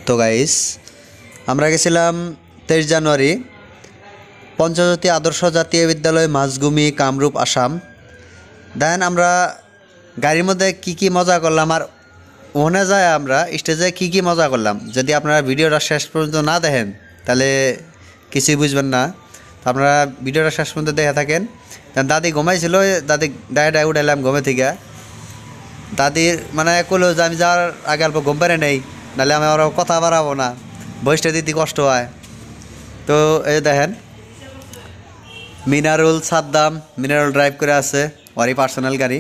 তো গাইস আমরা গেছিলাম 23 জানুয়ারি পঞ্চজ্যোতি আদর্শ জাতীয় বিদ্যালয় মাঝগুমি কামরূপ আসাম। দেন আমরা গাড়ির মধ্যে কি মজা করলাম আর মনে যায় আমরা স্টেজে কি মজা করলাম। যদি আপনারা ভিডিওটা শেষ পর্যন্ত না দেখেন তাহলে কিছুই বুঝবেন না। আপনারা ভিডিওটা শেষ পর্যন্ত দেখে থাকেন। দাদি ঘুমাইছিল, দাদি ডায় উঠাইলাম ঘুমে থেকে। দাদির মানে কইলো যে আমি যাওয়ার আগে অল্প ঘুম পারে নেই, নাহলে আমি আরও কথা বাড়াবো না, বয়সটা দিতে কষ্ট হয়। তো এই দেখেন মিনারুল সাদ্দাম মিনারুল ড্রাইভ করে আছে, ওরই পার্সোনাল গাড়ি।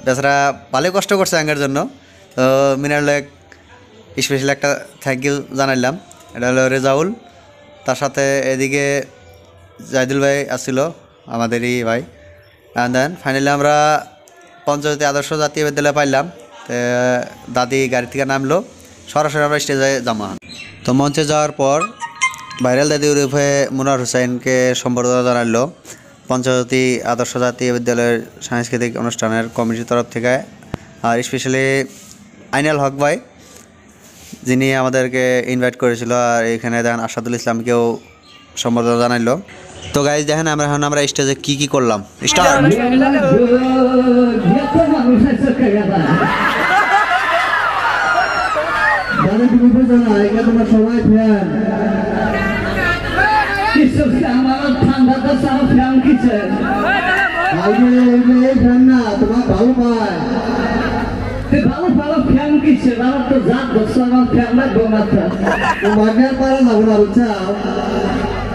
বেচারা ভালোই কষ্ট করছে আঙ্গের জন্য। তো মিনারুলে স্পেশাল একটা থ্যাংক ইউ জানাইলাম। এটা হলো রেজাউল, তার সাথে এদিকে জাহিদুল ভাই আসছিল, আমাদেরই ভাই। অ্যান্ড দেন ফাইনালি আমরা পঞ্চজ্যোতি আদর্শ জাতীয় বিদ্যালয়ে পাইলাম। দাদি গাড়ি থেকে নামলো, সরাসরি আমরা স্টেজে জমা। তো মঞ্চে যাওয়ার পর ভাইরাল দাদি উরুফে মুনার হুসাইনকে সম্বর্ধনা জানালো পঞ্চজ্যোতি আদর্শ জাতীয় বিদ্যালয়ের সাংস্কৃতিক অনুষ্ঠানের কমিটির তরফ থেকে। আর স্পেশালি আইনাল হক ভাই, যিনি আমাদেরকে ইনভাইট করেছিল। আর এখানে দেখেন আসাদুল ইসলামকেও সম্বর্ধনা জানাইলো। তো গাইজ দেখেন আমরা স্টেজে কি করলাম। স্টার্ট।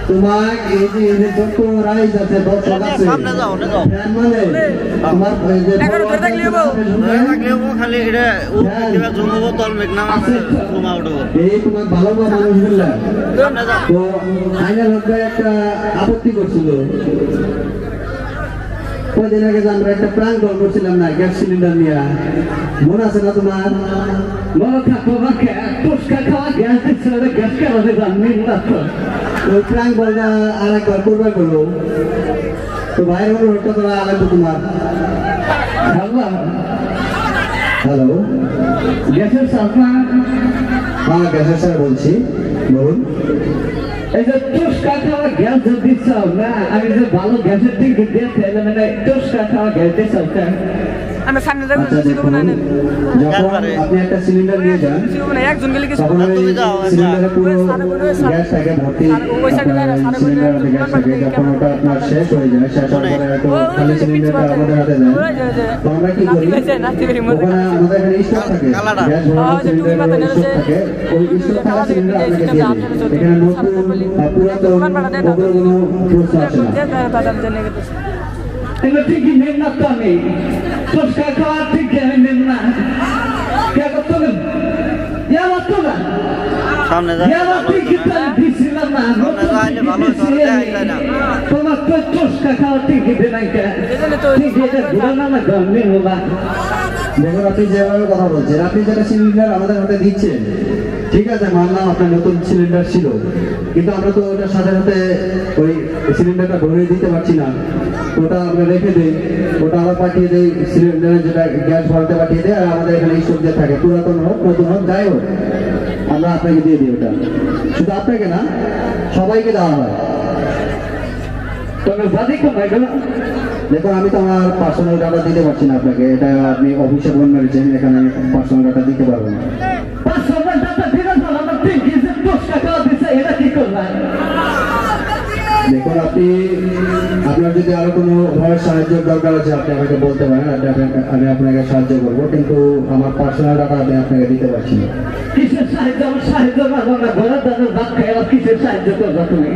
তোমার এই যে যত রাইজ আছে দর্শক আছে ফ্যান মানে তোমার এই যে খালি এটা দিবা জমব তল মেঘনা আছে তোমার উঠবো এই তোমার ভালো মানুষ বললা। তো আইনাল হক একটা আপত্তি করছিল কদিন আগে, যে আমরা একটা প্রাণ কল করছিলাম না গ্যাস সিলিন্ডার নিয়ে, মনে আছে না তোমার? মনে থাকো পুষ্কা খাওয়া গ্যাস দিচ্ছে, গ্যাস কেন জানি না। ওই প্রাণ বলটা আর একবার করবার করলো। তো ভাইয়ের অনুরোধটা তোরা আলাদা তোমার। হ্যালো, গ্যাসের স্যার? হ্যাঁ গ্যাসের স্যার বলছি, বলুন। এই যে পুষ্কা খাওয়া গ্যাস দিচ্ছ না, আমি যে ভালো গ্যাসের দিক দিয়েছে মানে পুষ্কা খাওয়া গ্যাস দিচ্ছ। যখন আপনি একটা সিলিন্ডার নিয়ে যান তখন সিলিন্ডারে পুরো গ্যাসটাকে ভর্তি সিলিন্ডারে গ্যাস থাকে। যখন ওটা আপনার শেষ হয়ে যায়, শেষ হওয়ার পরে হয়তো খালি সিলিন্ডারটা আমাদের হাতে যায়, তো আমরা কি করি ওখানে আমাদের এখানে স্টক থাকে, গ্যাস ভরানোর সিলিন্ডারের স্টক থাকে। ওই স্টক থাকা সিলিন্ডার আপনাকে দিয়ে দিই। এখানে নতুন পুরাতন ওগুলো কোনো প্রশ্ন আসে না। এগুলো ঠিকই নেন না তো, আমি পুষ্কা খাওয়া ঠিক নেন না। কে করতো না সামনে দিছিলাম না তোমার তো পুষ্কা খাওয়া ঠিক নাই। দেখুন আপনি যেভাবে কথা বলছেন, আপনি যেটা সিলিন্ডার আমাদের হাতে দিচ্ছেন ঠিক আছে, মানলাম আপনার নতুন সিলিন্ডার ছিল, কিন্তু আমরা তো ওটার সাথে সাথে ওই সিলিন্ডারটা ভরে দিতে পারছি না। ওটা আমরা রেখে দিই, ওটা আবার পাঠিয়ে দিই সিলিন্ডারে, যেটা গ্যাস ভরাতে পাঠিয়ে দেয়। আর আমাদের এখানে স্টক যে থাকে, পুরাতন হোক নতুন হোক যাই হোক, আমরা আপনাকে দিয়ে দিই। ওটা শুধু আপনাকে না, সবাইকে দেওয়া হয়। দেখুন আমি তো আমার পার্সোনাল ডাটা দিতে পারছি না আপনাকে, এটা আপনি অফিসে ফোন মেরেছেন, এখানে আমি পার্সোনাল ডাটা দিতে পারবো না। দেখুন আপনি, আপনার যদি আরো কোনো ভয়ের সাহায্যের দরকার আছে আপনি আমাকে বলতে পারেন, আমি আপনাকে সাহায্য করবো, কিন্তু আমার পার্সোনাল ডাটা আমি আপনাকে দিতে পারছি না। কিসের সাহায্য? আমার সাহায্য পাবো না, ঘরের দাদা ভাত খাই, আবার কিসের সাহায্য করবো তুমি?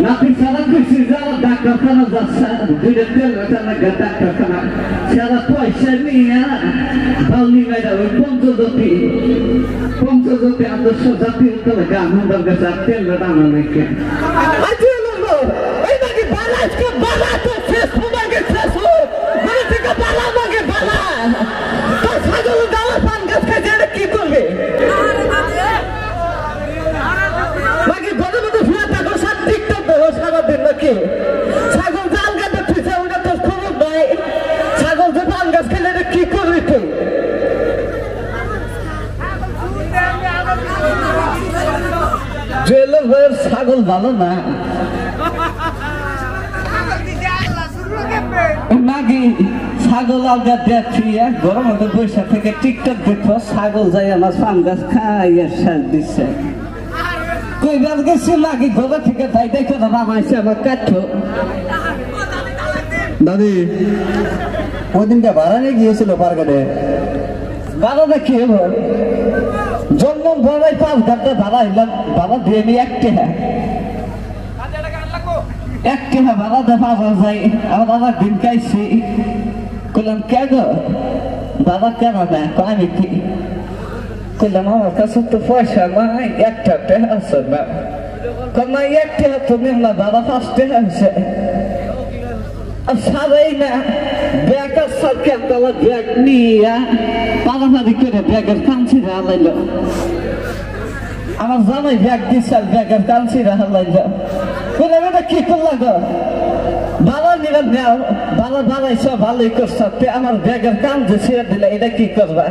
নাতি সারা কিছু যারা ডাক্তারখানা যাচ্ছে, দুইটা তেল ডাক্তারখানা সারা পয়সা নিয়ে বাউনি মেয়েরা ওই পঞ্চজ্যোতি আদর্শ জাতীয় বিদ্যালয় গান্ধীর কাছে তেল ডানা নাকি কি করবে? সারা ছাগল ভালো না নাকি ছাগল আলগা দেখছি গরম মধ্যে বৈশাখ থেকে টিকটক দেখো ছাগল যাই আমার পান গাছ খাইয়ে সার দিচ্ছে কইবার গেছি নাকি ঘরে থেকে তাই দেখো বানাইছে আমার কাঠো দাদি ওই দিনটা ভাড়া নিয়ে গিয়েছিল পার্কেটে ভাড়া দেখি এবার জন্ম বড়াই 5 ঘন্টা ভাড়া হইলাম ভাড়া দিয়ে নি একটি ভাড়া দেখা যায় আমার আবার দিন খাইছি কইলাম কে গো বাবা কেন না আমি কি কইলাম আমার কাছে তো পয়সা নাই একটা আছে না কমা একটা তুমি না বাবা 5 টাকা আছে সারাই না ব্যাগের সরকার তালা ব্যাগ নিয়ে পারাপারি করে ব্যাগের কাঞ্চিরা হালাইল আমার জামাই ব্যাগ দিচ্ছে ব্যাগের কাঞ্চিরা হালাইল বললাম এটা কি করলা গো বাবা নিলাম নেও বাবা বাবাইছ ভালোই করছ আমার ব্যাগের কান যে ছিঁড়ে দিলে এটা কি করবা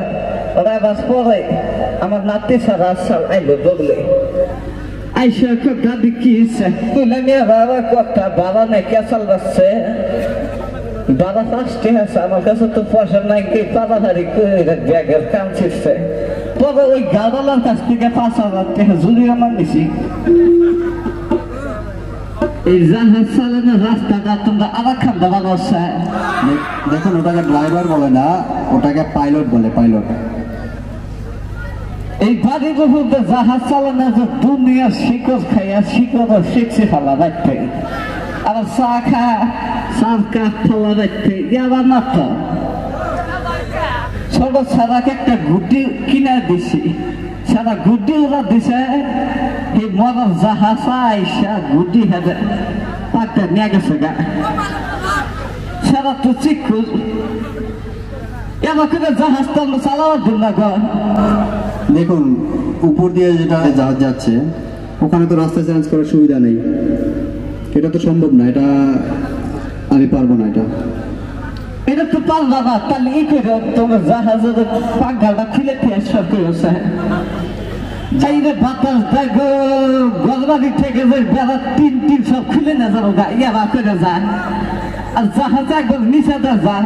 ওরা বাস পরে আমার নাতি সারা সাল আইলো বললে আইসা দাদি কি ইচ্ছে বললাম বাবা কথা বাবা নাই কেসাল বাসছে বাবা 5 টাকা আছে আমার কাছে তো পয়সা নাই কি পাড়াহারি করে ব্যাগের কান ছিঁড়ছে তবে ওই গাড়ালার কাছ থেকে 5,000 টাকা জুড়িয়ে আমার নিছি এই জাহাজ চালানোর রাস্তাটা তোমরা আবার খান্দা বানাচ্ছে দেখুন ওটাকে ড্রাইভার বলে না ওটাকে পাইলট বলে পাইলট এই বাড়ির উপর জাহাজ চালানো যে দুনিয়া শিকড় খাইয়া শিকড় শিখছে ফেলা রাখতে আবার চা খা চার কাপ ফেলা রাখতে আবার না তো ছোট সারাকে একটা গুটি কিনা দিছি সারা গুটি ওরা দিছে এই মরার জাহাজ আইসা গুটি হেবে পাকটা নিয়ে গেছে গা সারা তো চিকুর এবার করে জাহাজ তো আমরা চালাবার দিন না গো দেখুন উপর দিয়ে যেটা জাহাজ যাচ্ছে ওখানে তো রাস্তা চেঞ্জ করার সুবিধা নেই এটা তো সম্ভব না এটা আমি পারবো না এটা তো পারবা না তাহলে এই করে তোমার জাহাজের পাঙ্গাটা খুলে দিয়ে সব করেছে চাইরে বাতাস দেখো গলবাড়ি থেকে যে বেড়া তিন সব খুলে না যাবো গা ইয়াবা করে যা আর জাহাজ একবার নিচে যা